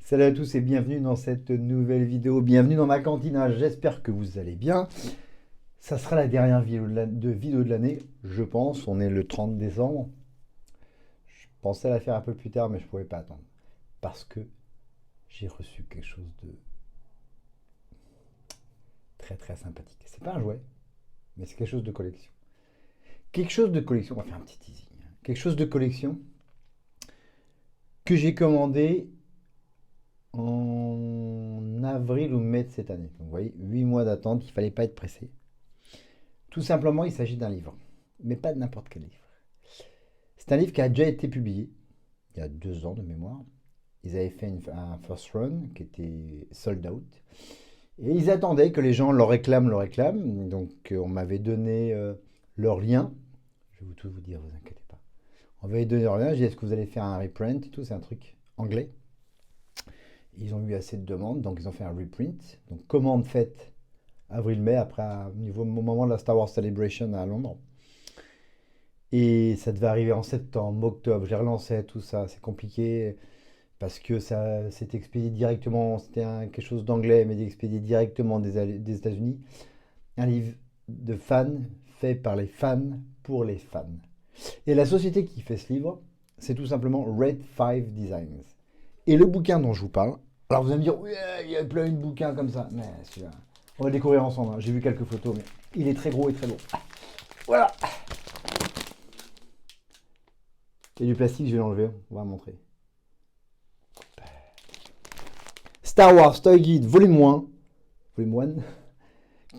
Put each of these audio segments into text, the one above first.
Salut à tous et bienvenue dans cette nouvelle vidéo. Bienvenue dans ma cantina. J'espère que vous allez bien. Ça sera la dernière vidéo de l'année, je pense. On est le 30 décembre. Je pensais la faire un peu plus tard, mais je ne pouvais pas attendre. Parce que j'ai reçu quelque chose de très très sympathique. C'est pas un jouet, mais c'est quelque chose de collection. Quelque chose de collection, on va faire un petit teasing. Quelque chose de collection que j'ai commandé en avril ou mai de cette année. Donc, vous voyez, 8 mois d'attente, il ne fallait pas être pressé. Tout simplement, il s'agit d'un livre, mais pas de n'importe quel livre. C'est un livre qui a déjà été publié il y a 2 ans de mémoire. Ils avaient fait un first run qui était sold out. Et ils attendaient que les gens le réclament. Donc on m'avait donné leur lien. Je vais tout vous dire, vous inquiétez pas. On m'avait donné leur lien. J'ai dit, est-ce que vous allez faire un reprint et tout? C'est un truc anglais. Ils ont eu assez de demandes, donc ils ont fait un reprint. Donc commande faite avril-mai, après au moment de la Star Wars Celebration à Londres. Et ça devait arriver en septembre, octobre. J'ai relancé tout ça. C'est compliqué parce que ça s'est expédié directement. C'était quelque chose d'anglais, mais expédié directement des États-Unis. Un livre de fans fait par les fans pour les fans. Et la société qui fait ce livre, c'est tout simplement Red 5 Designs. Et le bouquin dont je vous parle, alors vous allez me dire, oui, il y a plein de bouquins comme ça. Mais on va le découvrir ensemble. Hein. J'ai vu quelques photos, mais il est très gros et très beau. Voilà. Il y a du plastique, je vais l'enlever, on va montrer. Star Wars Toy Guide Volume 1,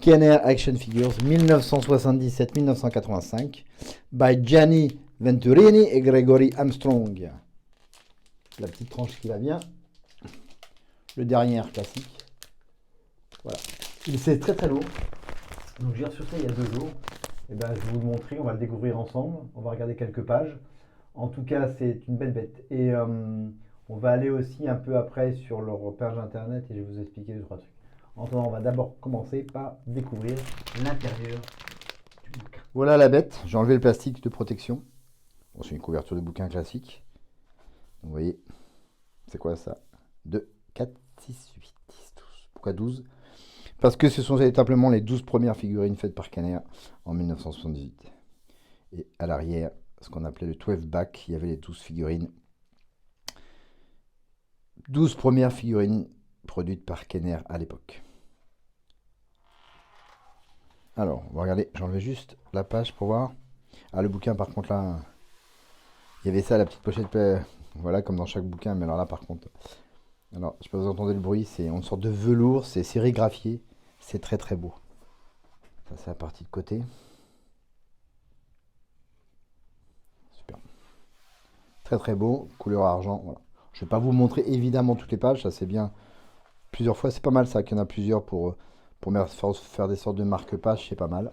Kenner Action Figures 1977-1985 by Gianni Venturini et Gregory Armstrong. La petite tranche qui va bien. Le dernier classique. Voilà. C'est très très lourd. Donc j'ai reçu ça il y a 2 jours. Et ben, je vais vous le montrer, on va le découvrir ensemble. On va regarder quelques pages. En tout cas, c'est une belle bête. Et on va aller aussi un peu après sur leur page internet et je vais vous expliquer 2-3 trucs. En attendant, on va d'abord commencer par découvrir l'intérieur du bouquin. Voilà la bête. J'ai enlevé le plastique de protection. Bon, c'est une couverture de bouquin classique. Vous voyez, c'est quoi ça? 2, 4, 6, 8, 10, 12. Pourquoi 12? Parce que ce sont véritablement les 12 premières figurines faites par Kenner en 1978. Et à l'arrière, ce qu'on appelait le 12 back, il y avait les 12 figurines. 12 premières figurines produites par Kenner à l'époque. Alors, on va regarder, j'enlevais juste la page pour voir. Ah, le bouquin, par contre, là, il y avait ça, la petite pochette, voilà, comme dans chaque bouquin, mais alors là, par contre, alors, je sais pas si vous entendez le bruit, c'est une sorte de velours, c'est sérigraphié, c'est très très beau. Ça, c'est la partie de côté. Super. Très très beau, couleur argent, voilà. Je vais pas vous montrer évidemment toutes les pages, ça c'est bien. Plusieurs fois, c'est pas mal ça, qu'il y en a plusieurs pour faire des sortes de marque-pages, c'est pas mal.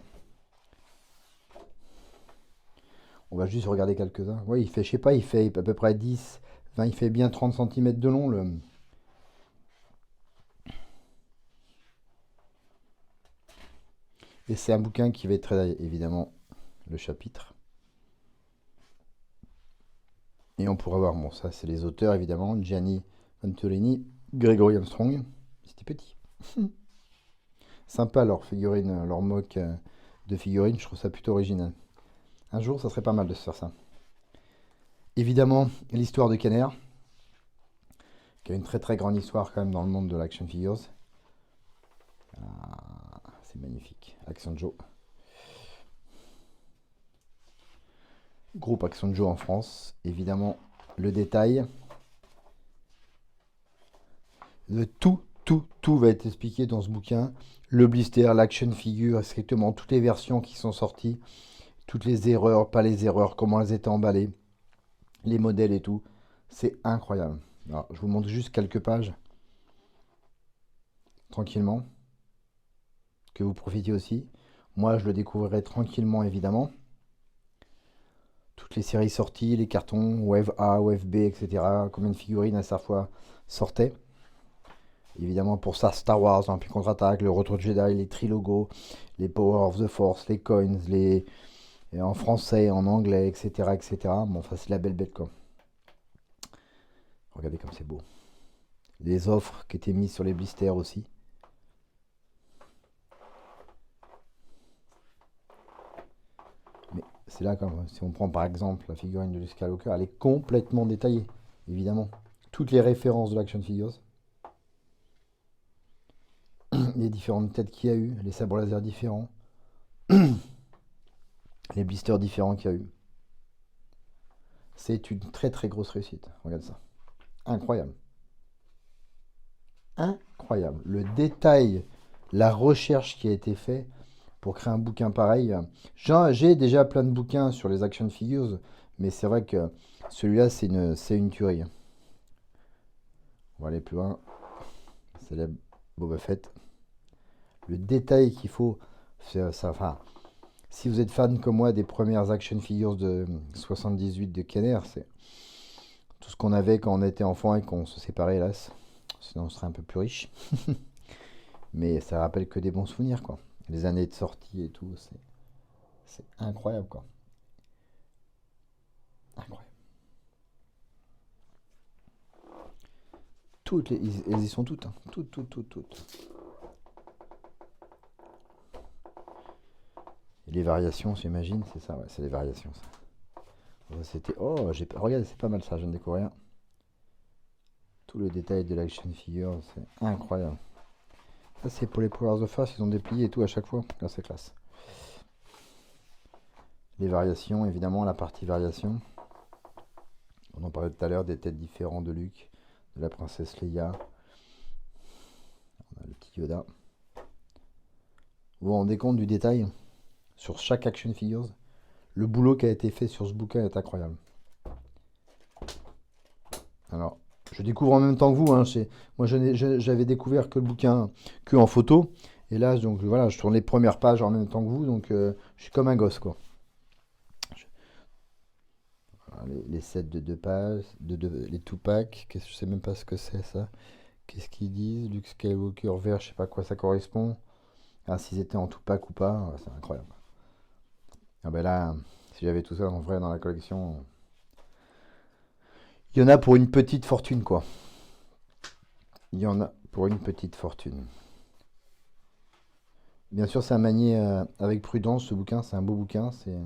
On va juste regarder quelques-uns. Oui, il fait, je sais pas, il fait à peu près 10, 20, il fait bien 30 cm de long. Et c'est un bouquin qui va être très, évidemment, le chapitre. Et on pourra voir, bon, ça c'est les auteurs évidemment, Gianni Venturini, Gregory Armstrong. C'était petit. Sympa leur figurine, leur mock de figurine, je trouve ça plutôt original. Un jour, ça serait pas mal de se faire ça. Évidemment, l'histoire de Kenner, qui a une très très grande histoire quand même dans le monde de l'action figures. Ah, c'est magnifique. Action Joe. Groupe Action Joe en France. Évidemment, le détail. Tout va être expliqué dans ce bouquin. Le blister, l'action figure, strictement toutes les versions qui sont sorties. Toutes les erreurs, pas les erreurs, comment elles étaient emballées. Les modèles et tout. C'est incroyable. Alors, je vous montre juste quelques pages. Tranquillement. Que vous profitiez aussi. Moi, je le découvrirai tranquillement, évidemment. Toutes les séries sorties, les cartons, Wave A, Wave B, etc. Combien de figurines à chaque fois sortaient. Évidemment, pour ça, Star Wars, Empire Contre-Attaque, le Retour de Jedi, les trilogos, les Power of the Force, les coins, et en français, en anglais, etc., etc. Bon, ça, c'est la belle bête, quoi. Regardez comme c'est beau. Les offres qui étaient mises sur les blisters aussi. Mais c'est là, quand, si on prend par exemple la figurine de Luke Skywalker, elle est complètement détaillée, évidemment. Toutes les références de l'Action Figures, les différentes têtes qu'il y a eu, les sabres laser différents, les blisters différents qu'il y a eu. C'est une très très grosse réussite. Regarde ça. Incroyable. Incroyable. Le détail, la recherche qui a été faite pour créer un bouquin pareil. J'ai déjà plein de bouquins sur les action figures, mais c'est vrai que celui-là, c'est une tuerie. On va aller plus loin. Célèbre Boba Fett. Le détail qu'il faut, ça, enfin, si vous êtes fan comme moi des premières action figures de 78 de Kenner, c'est tout ce qu'on avait quand on était enfant et qu'on se séparait, hélas. Sinon, on serait un peu plus riche. Mais ça rappelle que des bons souvenirs, quoi. Les années de sortie et tout, c'est incroyable, quoi. Incroyable. Elles y sont toutes, hein. Toutes. Et les variations, j'imagine, c'est ça, ouais, c'est les variations, ça. C'était. Oh, regarde, c'est pas mal ça, je viens de découvrir. Tout le détail de l'action figure, c'est incroyable. Ça, c'est pour les Powers of Force, ils ont déplié et tout à chaque fois. Là, c'est classe. Les variations, évidemment, la partie variation. On en parlait tout à l'heure, des têtes différentes de Luke, de la princesse Leia. On a le petit Yoda. Vous vous rendez compte du détail sur chaque action figures? Le boulot qui a été fait sur ce bouquin est incroyable. Alors, je découvre en même temps que vous. Hein, moi, j'avais découvert que le bouquin que en photo. Et là, donc voilà, je tourne les premières pages en même temps que vous. Donc, je suis comme un gosse, quoi. Voilà, les sets de 2 pages, les 2 packs. Je sais même pas ce que c'est ça. Qu'est-ce qu'ils disent? Luke Skywalker vert, je sais pas à quoi ça correspond. Ah, s'ils étaient en 2 pack ou pas, c'est incroyable. Ah ben là, si j'avais tout ça en vrai dans la collection, il y en a pour une petite fortune, quoi. Il y en a pour une petite fortune. Bien sûr, c'est à manier avec prudence, ce bouquin, c'est un beau bouquin, c'est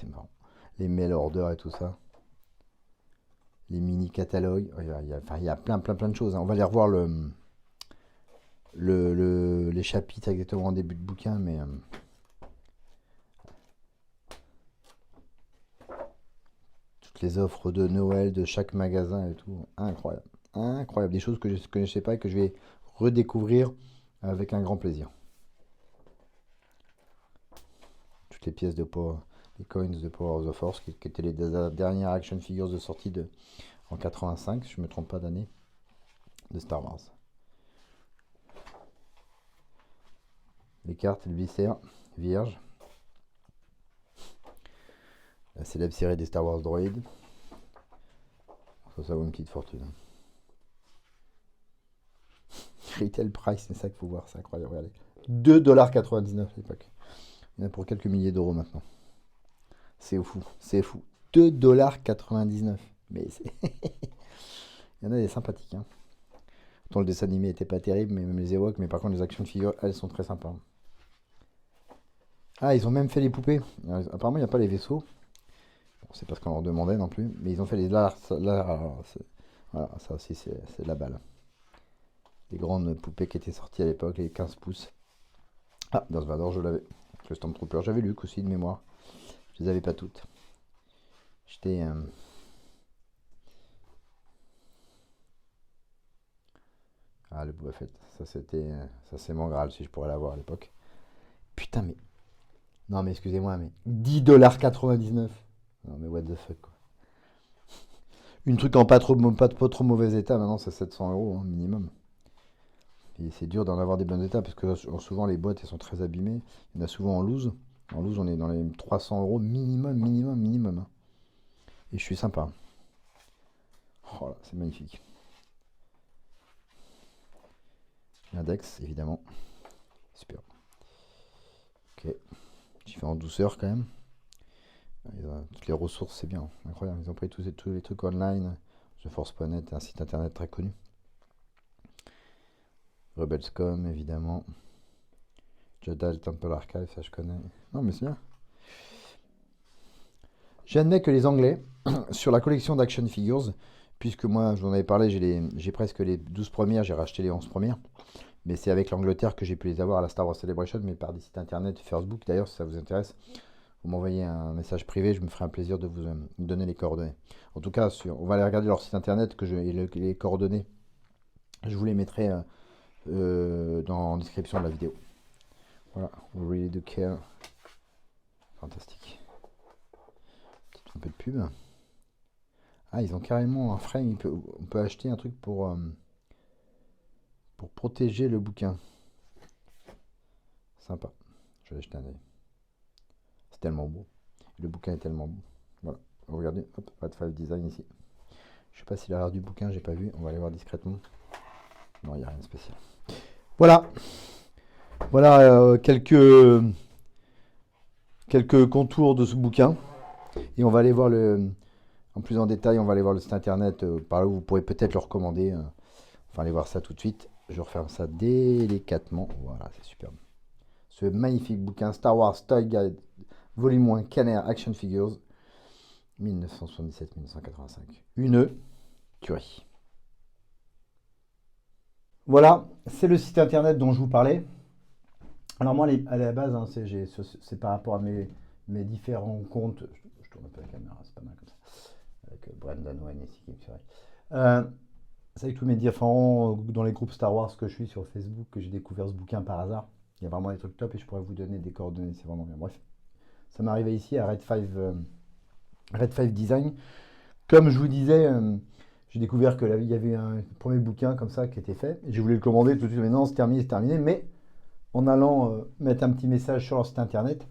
marrant. Les mail orders et tout ça, les mini catalogues, enfin, il y a plein de choses, hein. On va aller revoir les chapitres exactement en début de bouquin, mais toutes les offres de Noël de chaque magasin et tout, incroyable. Incroyable, des choses que je ne connaissais pas et que je vais redécouvrir avec un grand plaisir. Toutes les pièces de Power, les coins de Power of the Force, qui étaient les dernières action figures de sortie en 85, si je ne me trompe pas d'année, de Star Wars. Les cartes, le viscère, vierge. La célèbre série des Star Wars droïdes. Ça vaut une petite fortune. Retail price, c'est ça qu'il faut voir, c'est incroyable. Regardez. 2,99$ à l'époque. Il y en a pour quelques milliers d'euros maintenant. C'est fou, c'est fou. 2,99$. Mais il y en a des sympathiques. Hein. Autant le dessin animé était pas terrible, mais même les Ewoks, mais par contre les actions de figures, elles sont très sympas. Ah, ils ont même fait les poupées. Alors, apparemment, il n'y a pas les vaisseaux. Bon, c'est pas ce qu'on leur demandait non plus, mais ils ont fait les Lars. Voilà, ça aussi, c'est de la balle. Les grandes poupées qui étaient sorties à l'époque, les 15 pouces. Ah, Darth Vader, je l'avais. Le Stormtrooper, j'avais Luke aussi de mémoire. Je les avais pas toutes. J'étais. Ah, le Boba Fett. Ça, c'était. Ça, c'est mon Graal si je pourrais l'avoir à l'époque. Putain, mais. Non, mais excusez-moi, mais 10,99$. Non, mais what the fuck, quoi. Une truc en pas trop mauvais état, maintenant, c'est 700€ hein, minimum. Et c'est dur d'en avoir des bons états parce que souvent les boîtes elles sont très abîmées. Il y en a souvent en loose. En loose, on est dans les 300€ minimum. Hein. Et je suis sympa. Oh là, c'est magnifique. L'index, évidemment. Super. Ok. J'ai fait en douceur quand même. Toutes les ressources, c'est bien. Incroyable. Ils ont pris tous les trucs online. TheForce.net, un site internet très connu. Rebelscom, évidemment. Jedi Temple Archive, ça je connais. Non, mais c'est bien. J'admets que les Anglais, sur la collection d'Action Figures, puisque moi, je vous en avais parlé, j'ai presque les 12 premières, j'ai racheté les 11 premières. Mais c'est avec l'Angleterre que j'ai pu les avoir à la Star Wars Celebration, mais par des sites internet, Facebook. D'ailleurs, si ça vous intéresse, vous m'envoyez un message privé, je me ferai un plaisir de vous donner les coordonnées. En tout cas, on va aller regarder leur site internet, et les coordonnées, je vous les mettrai dans la description de la vidéo. Voilà, we really do care. Fantastique. Un peu de pub. Ah, ils ont carrément un frame, on peut acheter un truc pour protéger le bouquin. Sympa. Je vais acheter un œil. C'est tellement beau. Le bouquin est tellement beau. Voilà. Regardez, hop, Red 5 Design ici. Je sais pas s'il a l'air du bouquin, j'ai pas vu. On va aller voir discrètement. Non, il n'y a rien de spécial. Voilà. Voilà quelques contours de ce bouquin. Et on va aller voir en plus en détail, on va aller voir le site internet par là où vous pourrez peut-être le recommander. On va aller voir ça tout de suite. Je referme ça délicatement. Voilà, c'est superbe. Ce magnifique bouquin Star Wars Toy Guide, volume 1, Kenner Action Figures, 1977-1985. Une tuerie. Voilà, c'est le site internet dont je vous parlais. Alors moi, à la base, hein, c'est par rapport à mes différents comptes. Je tourne un peu la caméra, c'est pas mal comme ça. Avec Brendan Wayne ici qui me ferait. C'est avec tous mes différents, dans les groupes Star Wars que je suis sur Facebook, que j'ai découvert ce bouquin par hasard. Il y a vraiment des trucs top et je pourrais vous donner des coordonnées, c'est vraiment bien. Bref, ça m'est arrivé ici à Red 5 Design. Comme je vous disais, j'ai découvert qu'il y avait un premier bouquin comme ça qui était fait. J'ai voulu le commander tout de suite, mais non, c'est terminé. Mais en allant mettre un petit message sur leur site internet,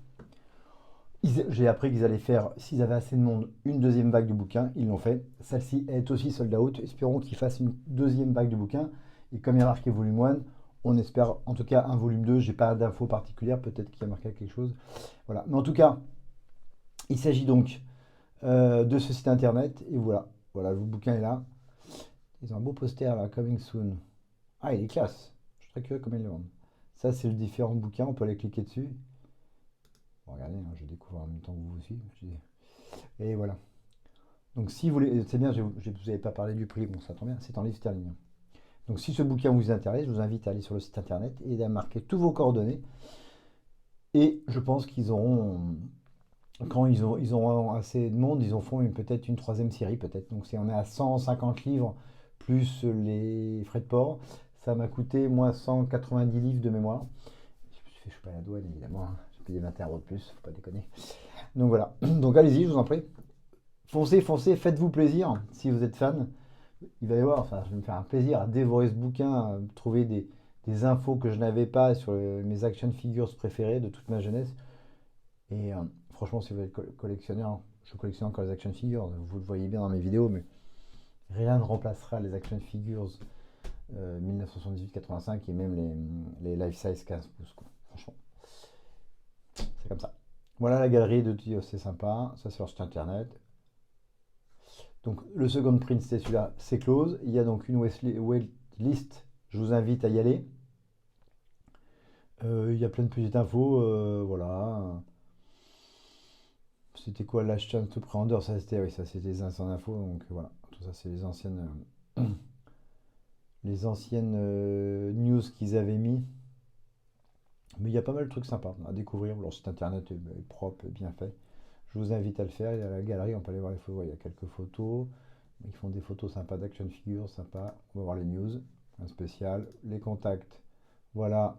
j'ai appris qu'ils allaient faire, s'ils avaient assez de monde, une deuxième vague de bouquins. Ils l'ont fait. Celle-ci est aussi sold out. Espérons qu'ils fassent une deuxième vague de bouquins. Et comme il y a marqué volume 1, on espère en tout cas un volume 2. J'ai pas d'infos particulières. Peut-être qu'il y a marqué quelque chose. Voilà. Mais en tout cas, il s'agit donc de ce site internet. Et voilà. Voilà, le bouquin est là. Ils ont un beau poster là, coming soon. Ah, il est classe. Je suis très curieux comment ils le vendent. Ça, c'est le différent bouquin. On peut aller cliquer dessus. Bon, regardez, hein, je découvre en même temps que vous aussi. Et voilà. Donc si vous voulez, c'est bien, je vous avais pas parlé du prix, bon ça tombe bien, c'est en livre sterling. Donc si ce bouquin vous intéresse, je vous invite à aller sur le site internet et à marquer tous vos coordonnées. Et je pense qu'ils auront, quand ils auront assez de monde, ils en font peut-être une troisième série, peut-être. Donc on est à 150 livres plus les frais de port. Ça m'a coûté, moi, 190 livres de mémoire. Je suis pas à la douane, évidemment. Hein. J'ai payé 21 € de plus, faut pas déconner. Donc voilà. Donc allez-y, je vous en prie. Foncez, faites-vous plaisir si vous êtes fan. Il va y avoir, enfin, je vais me faire un plaisir à dévorer ce bouquin, à trouver des infos que je n'avais pas sur mes action figures préférées de toute ma jeunesse. Et franchement, si vous êtes collectionneur, je collectionne encore les action figures, vous le voyez bien dans mes vidéos, mais rien ne remplacera les action figures 1978-85 et même les life size 15 pouces. Quoi. Franchement, c'est comme ça. Voilà la galerie de Tio, c'est sympa. Ça, c'est leur site internet. Donc le second print, c'est celui-là, c'est close. Il y a donc une waitlist. Je vous invite à y aller. Il y a plein de petites infos. Voilà. C'était quoi l'acheteur to pre-order? Ça, c'était oui, ça, c'était les anciennes infos. Donc voilà. Tout ça, c'est les anciennes, news qu'ils avaient mis. Mais il y a pas mal de trucs sympas à découvrir. Leur site internet est propre, bien fait. Je vous invite à le faire. Il y a la galerie, on peut aller voir les photos. Il y a quelques photos. Ils font des photos sympas d'action figures, sympa. On va voir les news, un spécial, les contacts. Voilà,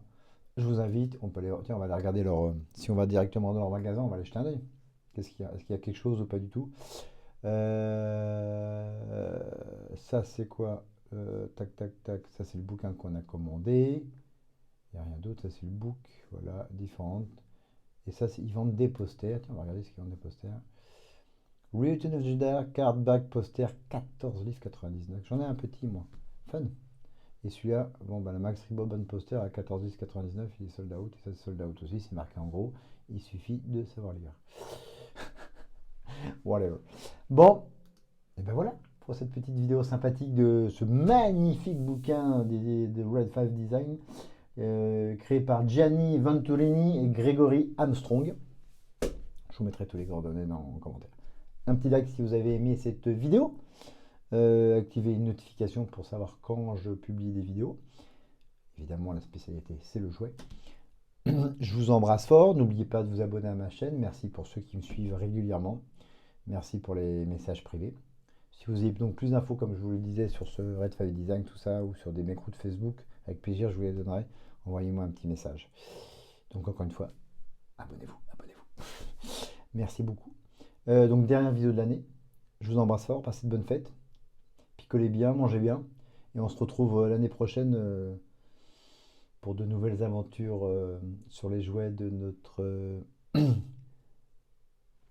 je vous invite. On peut aller, tiens, on va aller regarder si on va directement dans leur magasin, on va aller jeter un œil. Qu'est-ce qu'il y a? Est-ce qu'il y a quelque chose ou pas du tout? Ça, c'est quoi? Tac, tac, tac. Ça, c'est le bouquin qu'on a commandé. Il n'y a rien d'autre. Ça, c'est le book. Voilà, différentes. Et ça, ils vendent des posters. Tiens, on va regarder ce qu'ils vendent des posters. Return of Jedi, cardback, poster, 14 livres 99. J'en ai un petit, moi. Fun. Et celui-là, bon, bah, la Max Ribbon poster à 14 livres 99, il est sold out. Et ça, c'est sold out aussi. C'est marqué en gros. Il suffit de savoir lire. Whatever. Bon, et ben voilà. pour cette petite vidéo sympathique de ce magnifique bouquin de Red 5 Design, créé par Gianni Venturini et Gregory Armstrong. Je vous mettrai tous les coordonnées en commentaire. Un petit like si vous avez aimé cette vidéo. Activez une notification pour savoir quand je publie des vidéos. Évidemment, la spécialité, c'est le jouet. Je vous embrasse fort. N'oubliez pas de vous abonner à ma chaîne. Merci pour ceux qui me suivent régulièrement. Merci pour les messages privés. Si vous avez donc plus d'infos, comme je vous le disais, sur ce Red 5 Design, tout ça, ou sur des groupes Facebook, avec plaisir, je vous les donnerai. Envoyez-moi un petit message. Donc, encore une fois, abonnez-vous. Merci beaucoup. Donc, dernière vidéo de l'année. Je vous embrasse fort. Passez de bonnes fêtes. Picolez bien, mangez bien. Et on se retrouve l'année prochaine pour de nouvelles aventures sur les jouets de notre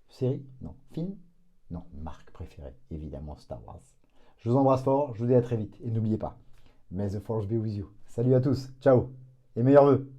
série. Non, film. Non, marque préférée. Évidemment, Star Wars. Je vous embrasse fort. Je vous dis à très vite. Et n'oubliez pas, May the Force be with you. Salut à tous. Ciao. Et meilleurs vœux.